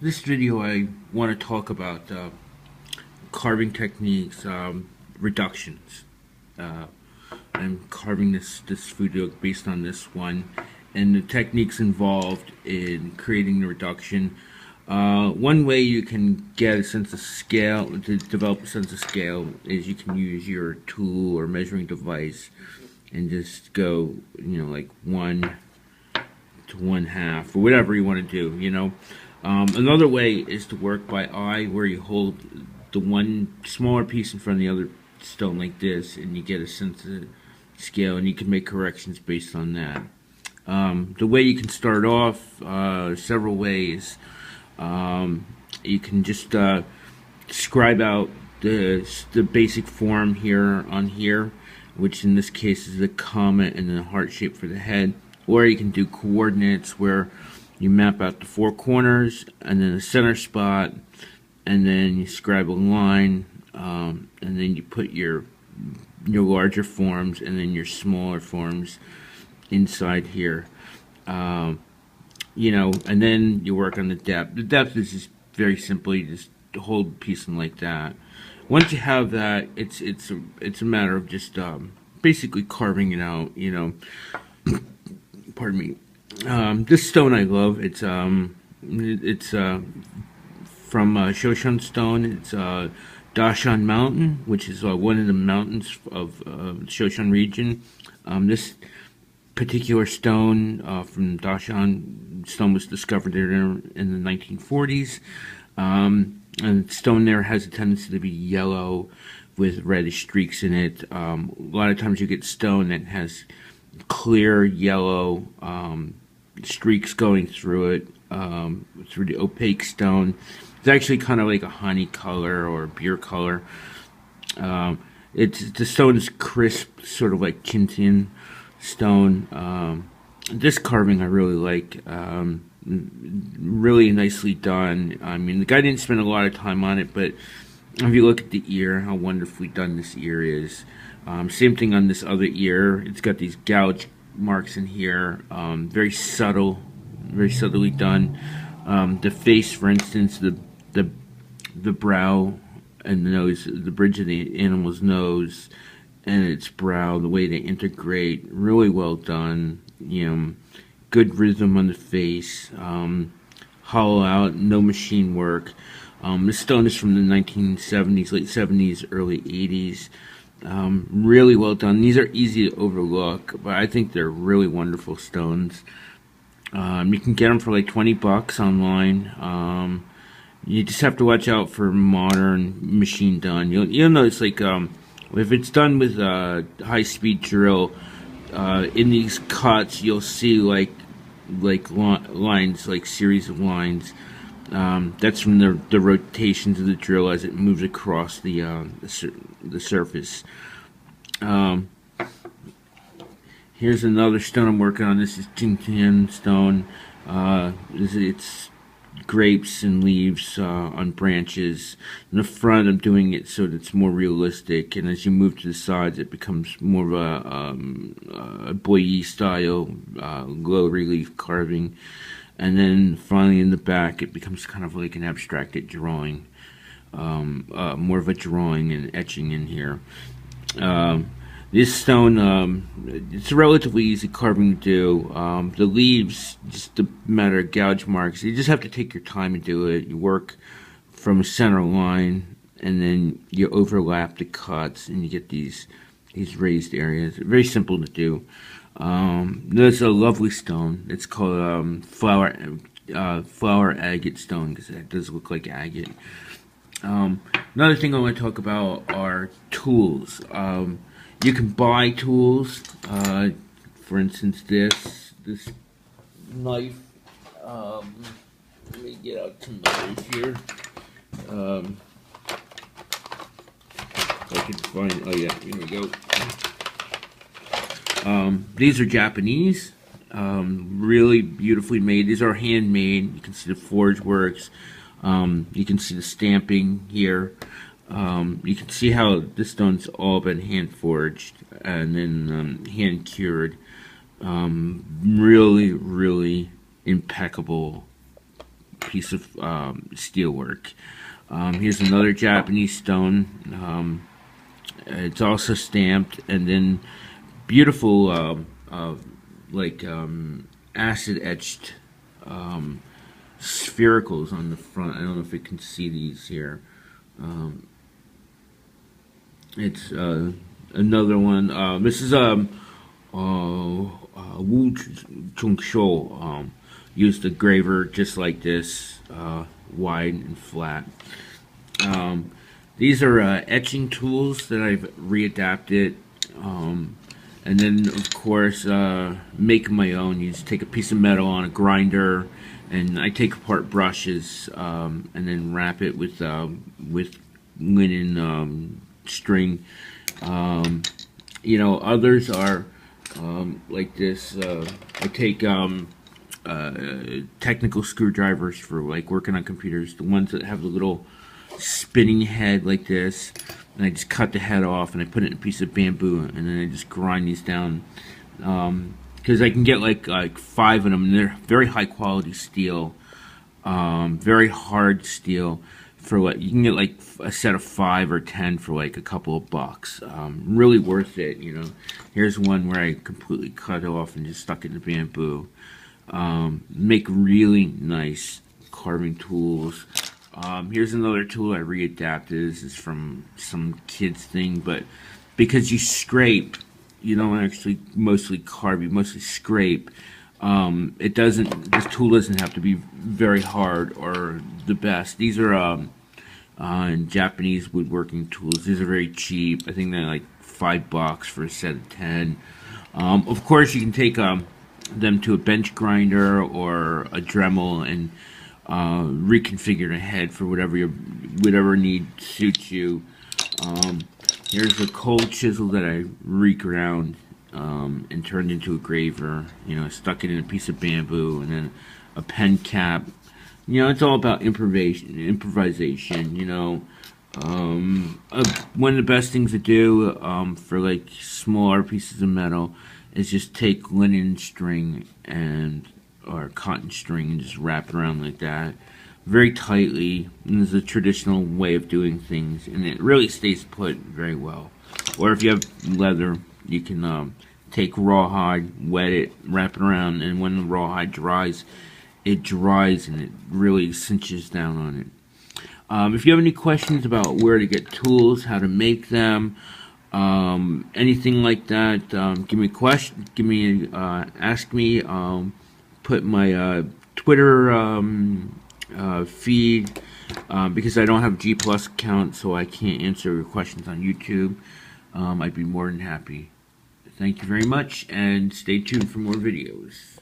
This video I want to talk about carving techniques, reductions. Uh, I'm carving this video based on this one, and the techniques involved in creating the reduction. One way you can get a sense of scale, to develop a sense of scale, is you can use your tool or measuring device and just go, like 1 to 1/2 or whatever you want to do, Another way is to work by eye, where you hold the one smaller piece in front of the other stone like this, and you get a sense of scale, and you can make corrections based on that. The way you can start off, several ways. You can just scribe out the basic form here, which in this case is the comet and the heart shape for the head. Or you can do coordinates, where you map out the four corners and then the center spot, and then you scribe a line, and then you put your larger forms and then your smaller forms inside here. And then you work on the depth. The depth is just very simply just hold a piece in like that. Once you have that, it's a matter of just basically carving it out. Pardon me. This stone I love. It's from Shoshan stone. It's Dashan Mountain, which is one of the mountains of Shoshan region. This particular stone from Dashan stone was discovered there in the 1940s. And the stone there has a tendency to be yellow with reddish streaks in it. A lot of times you get stone that has clear yellow streaks going through it, through the opaque stone. It's actually kind of like a honey color or a beer color. The stone is crisp, sort of like Kintin stone. This carving I really like. Really nicely done. I mean, the guy didn't spend a lot of time on it, but if you look at the ear, how wonderfully done this ear is. Same thing on this other ear. It's got these gouge marks in here. Very subtle, very subtly done. The face, for instance, the brow and the nose, the bridge of the animal's nose and its brow, the way they integrate, really well done. Good rhythm on the face. Hollow out, no machine work. This stone is from the 1970s, late 70s, early 80s. Really well done. These are easy to overlook, but I think they're really wonderful stones. You can get them for like $20 online. You just have to watch out for modern machine done. You'll notice, like, if it's done with a high-speed drill, in these cuts you'll see like lines, like series of lines. That's from the rotations of the drill as it moves across the surface. Here's another stone I'm working on. This is Tintin stone. It's grapes and leaves on branches. In the front, I'm doing it so that it's more realistic, and as you move to the sides, it becomes more of a boyi style, low relief carving. And then finally in the back, it becomes kind of like an abstracted drawing, more of a drawing and etching in here. This stone, it's a relatively easy carving to do. The leaves, just a matter of gouge marks. You just have to take your time and do it. You work from a center line, and then you overlap the cuts, and you get these raised areas. Very simple to do. There's a lovely stone. It's called flower agate stone, because it does look like agate. Another thing I want to talk about are tools. You can buy tools. For instance, this knife. Let me get out some knives here. If I can find. Oh yeah, here we go. These are Japanese, really beautifully made. These are handmade. You can see the forge works. You can see the stamping here. You can see how this stone's all been hand forged and then hand cured. Really, really impeccable piece of steel work. Here's another Japanese stone. It's also stamped, and then beautiful like acid etched sphericals on the front. I don't know if you can see these here. It's another one. This is Wu Chung Shou. Used a graver just like this, wide and flat. These are etching tools that I've readapted. And then, of course, make my own. You just take a piece of metal on a grinder, and I take apart brushes, and then wrap it with linen string. You know, others are like this. I take technical screwdrivers for like working on computers, the ones that have the little spinning head like this, and I just cut the head off and I put it in a piece of bamboo, and then I just grind these down, because I can get like 5 of them, and they're very high quality steel, very hard steel. For like, you can get like a set of 5 or 10 for like a couple of bucks. Really worth it, you know. Here's one where I completely cut it off and just stuck it in the bamboo. Make really nice carving tools. Here's another tool I readapted. This is from some kid's thing, but because you scrape, you don't actually mostly carve, you mostly scrape. This tool doesn't have to be very hard or the best. These are Japanese woodworking tools. These are very cheap. I think they're like $5 for a set of 10. Of course, you can take them to a bench grinder or a Dremel and reconfigure the head for whatever need suits you. Here's a cold chisel that I reground and turned into a graver. You know, stuck it in a piece of bamboo, and then a pen cap. You know, it's all about improvisation. You know, one of the best things to do for like smaller pieces of metal is just take linen string or cotton string and just wrap it around like that, very tightly. And this is a traditional way of doing things, and it really stays put very well. Or if you have leather, you can take rawhide, wet it, wrap it around, and when the rawhide dries, it dries and it really cinches down on it. If you have any questions about where to get tools, how to make them, anything like that, give me a question. Ask me. Put my Twitter feed, because I don't have a G+ account, so I can't answer your questions on YouTube. I'd be more than happy. Thank you very much, and stay tuned for more videos.